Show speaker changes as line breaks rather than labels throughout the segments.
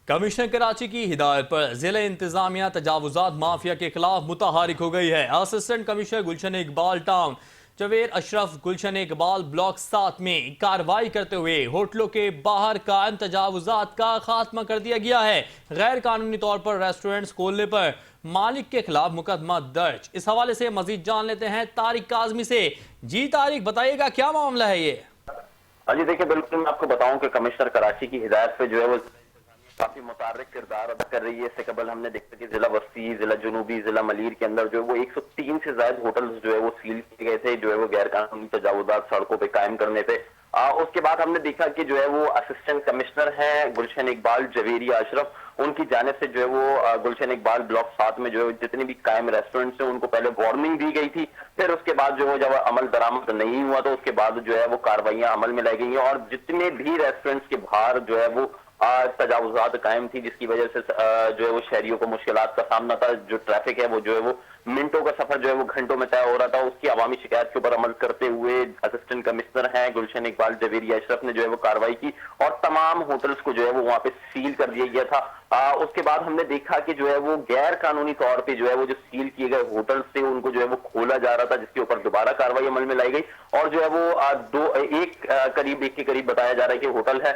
Commissioner Karachi की हिदायत पर जिला इंतजामिया तजावुजात माफिया के खिलाफ मुतहरिक हो गई है। असिस्टेंट कमिश्नर गुलशन इकबाल टाउन जवेर अशरफ गुलशन इकबाल ब्लॉक 7 में कार्रवाई करते हुए होटलों के बाहर कायम तजावुजात का खात्मा कर दिया गया है। गैर कानूनी तौर पर रेस्टोरेंट्स खोलने पर मालिक के खिलाफ मुकदमा दर्ज। इस हवाले से मजीद जान लेते हैं तारिक काजमी से। जी तारिक, बताइएगा क्या मामला है ये?
हाँ जी, देखिए बिल्कुल मैं आपको बताऊं कि कमिश्नर कराची की हिदायत पे जो है वो काफी मुतार्रिक किरदार अदा कर रही है। इससे कबल हमने देखा कि जिला बस्ती, जिला जुनूबी, जिला मलीर के अंदर जो है वो 103 से ज्यादा होटल्स जो है वो सील किए गए थे, जो है वो गैर कानूनी तजावुजात सड़कों पे कायम करने थे। उसके बाद हमने देखा कि जो है वो असिस्टेंट कमिश्नर हैं गुलशन इकबाल जवेरिया अशरफ, उनकी जानिब से जो है वो गुलशन इकबाल ब्लॉक 7 में जो है जितने भी कायम रेस्टोरेंट्स हैं उनको पहले वार्निंग दी गई थी। फिर उसके बाद जो है जब अमल दरामद नहीं हुआ तो उसके बाद जो है वो कार्रवाइयां अमल में लाई गई हैं और जितने भी रेस्टोरेंट्स के बाहर जो है वो तजावुजात कायम थी, जिसकी वजह से जो है वो शहरियों को मुश्किलात का सामना था। जो ट्रैफिक है वो जो है वो मिनटों का सफर जो है वो घंटों में तय हो रहा था। उसकी अवामी शिकायत के ऊपर अमल करते हुए असिस्टेंट कमिश्नर हैं गुलशन इकबाल जवेरिया अशरफ ने जो है वो कार्रवाई की और तमाम होटल्स को जो है वो वहां पे सील कर दिया गया था। उसके बाद हमने देखा कि जो है वो गैर कानूनी तौर पे जो है वो जो सील किए गए होटल्स थे उनको जो है वो खोला जा रहा था, जिसके ऊपर दोबारा कार्रवाई अमल में लाई गई और जो है वो एक के करीब बताया जा रहा है कि होटल है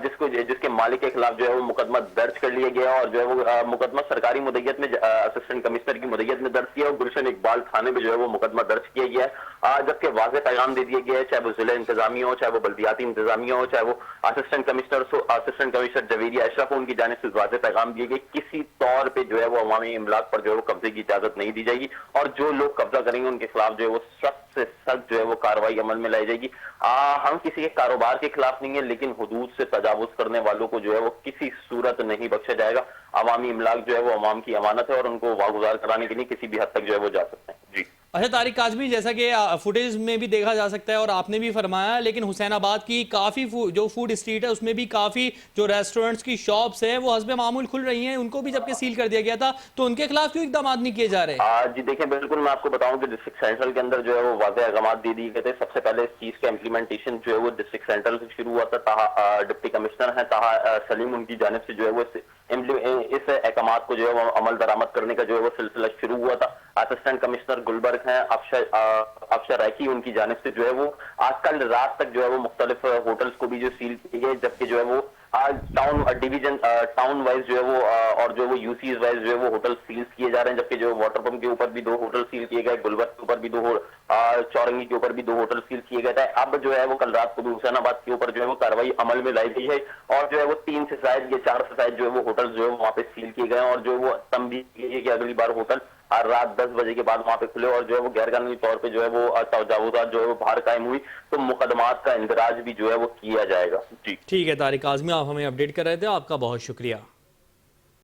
जिसके मालिक के खिलाफ जो है वो मुकदमा दर्ज कर लिया गया और जो है वो मुकदमा सरकारी मुद्दत में असिस्टेंट कमिश्नर की मुद्दत में दर्ज किया और गुलशन इकबाल थाने में जो है वो मुकदमा दर्ज किया गया है। जबकि वाज़ेह पैगाम दे दिया गया है, चाहे वो जिला इंतजामिया हो, चाहे वो बल्दियाती इंतजामिया हो, चाहे वो असिस्टेंट कमिश्नर जवेरिया अशरफ हो, उनकी जानिब से वाज़ेह पैगाम दिए गए किसी तौर पे जो है वो अवामी इमलाक पर जो है वो कब्जे की इजाजत नहीं दी जाएगी और जो लोग कब्जा करेंगे उनके खिलाफ जो है वो सख्त से सख्त जो है वो कार्रवाई अमल में लाई जाएगी। हम किसी के कारोबार के खिलाफ नहीं है, लेकिन हुदूद से तजावुज करने वालों को जो है वो किसी सूरत नहीं बख्शा जाएगा। अवामी इमलाक जो है वो अवाम की अमानत है और उनको वागुजार कराने के लिए किसी भी हद तक जो है वो जा सकते हैं। जी
अच्छा तारिक काजमी, जैसा कि फुटेज में भी देखा जा सकता है और आपने भी फरमाया, लेकिन हुसैनाबाद की काफ़ी जो फूड स्ट्रीट है उसमें भी काफ़ी जो रेस्टोरेंट्स की शॉप्स हैं वो हस्बे मामूल खुल रही हैं, उनको भी जबकि सील कर दिया गया था, तो उनके खिलाफ क्यों इकदाम नहीं किए जा रहे?
जी देखिए बिल्कुल मैं आपको बताऊं कि डिस्ट्रिक्ट सेंट्रल के अंदर जो है वो वाज़ेह अहकाम दे दिए गए थे। सबसे पहले इस चीज का इम्प्लीमेंटेशन जो है वो डिस्ट्रिक्ट सेंट्रल से शुरू हुआ था। ताहा डिप्टी कमिश्नर है ताहा सलीम, उनकी जानिब से जो है वो इस अहकाम को जो है वो अमल दरामद करने का जो है वो सिलसिला शुरू हुआ था। असिस्टेंट कमिश्नर गुलबर्ग हैं अफसर रैकी, उनकी जानिब से जो है वो आज कल रात तक जो है वो मुख्तलिफ होटल्स को भी जो सील किए गए, जबकि जो है वो आज टाउन वाइज जो है वो और जो वो यूसीज वाइज जो है वो होटल सील किए जा रहे हैं। जबकि जो वाटर पंप के ऊपर भी 2 होटल सील किए गए, गुलबर्ग के ऊपर भी 2 चौरंगी के ऊपर भी 2 होटल सील किए गए थे। अब जो है वो कल रात को भी हुसैनाबाद के ऊपर जो है वो कार्रवाई अमल में लाई गई है और जो है वो 3 से शायद या 4 से शायद जो है वो होटल जो है वहां पे सील किए गए और जो वो तंबीह की गई कि अगली बार होटल रात 10 बजे के बाद वहां पे खुले और जो है वो गैर कानूनी तौर पे जो है वो तजावुजात जो है वो बाहर कायम हुई तो मुकदमात का इंदराज भी जो है वो किया जाएगा। जी
ठीक है तारिक काजमी, आप हमें अपडेट कर रहे थे, आपका बहुत शुक्रिया।